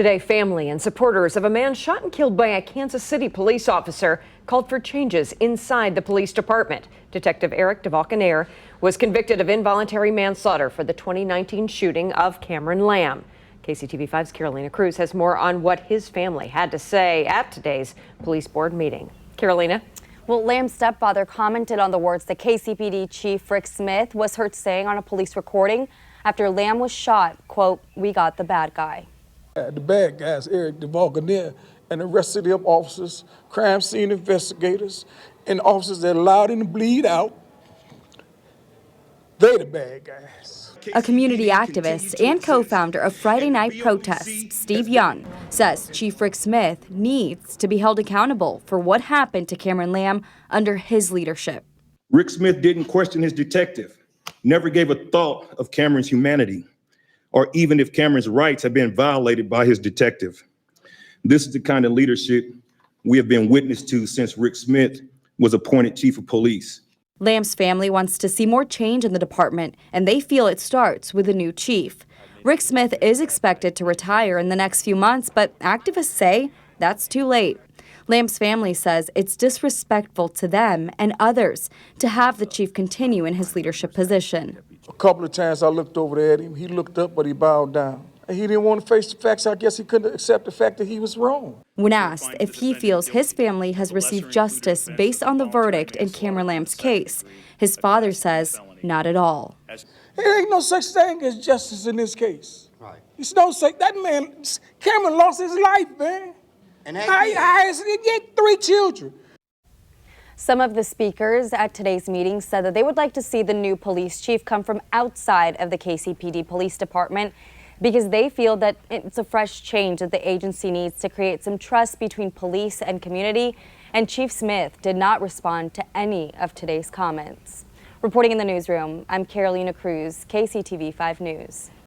Today, family and supporters of a man shot and killed by a Kansas City police officer called for changes inside the police department. Detective Eric DeValcanair was convicted of involuntary manslaughter for the 2019 shooting of Cameron Lamb. KCTV5's Carolina Cruz has more on what his family had to say at today's police board meeting. Carolina? Well, Lamb's stepfather commented on the words that KCPD Chief Rick Smith was heard saying on a police recording after Lamb was shot. Quote, "We got the bad guy." The bad guys, Eric DeValcanair and the rest of them officers, crime scene investigators, and officers that allowed him to bleed out, they the bad guys. A community activist and co-founder of Friday Night Protests, Steve Young, says Chief Rick Smith needs to be held accountable for what happened to Cameron Lamb under his leadership. Rick Smith didn't question his detective, never gave a thought of Cameron's humanity, or even if Cameron's rights have been violated by his detective. This is the kind of leadership we have been witness to since Rick Smith was appointed chief of police. Lamb's family wants to see more change in the department, and they feel it starts with a new chief. Rick Smith is expected to retire in the next few months, but activists say that's too late. Lamb's family says it's disrespectful to them and others to have the chief continue in his leadership position. A couple of times I looked over there at him. He looked up, but he bowed down. And he didn't want to face the facts. I guess he couldn't accept the fact that he was wrong. When asked if he feels his family has received justice based on the verdict in Cameron Lamb's case, his father says not at all. There ain't no such thing as justice in this case. Right. It's no such. That man, Cameron, lost his life, man. And he had 3 children. Some of the speakers at today's meeting said that they would like to see the new police chief come from outside of the KCPD Police Department because they feel that it's a fresh change that the agency needs to create some trust between police and community. And Chief Smith did not respond to any of today's comments. Reporting in the newsroom, I'm Carolina Cruz, KCTV 5 News.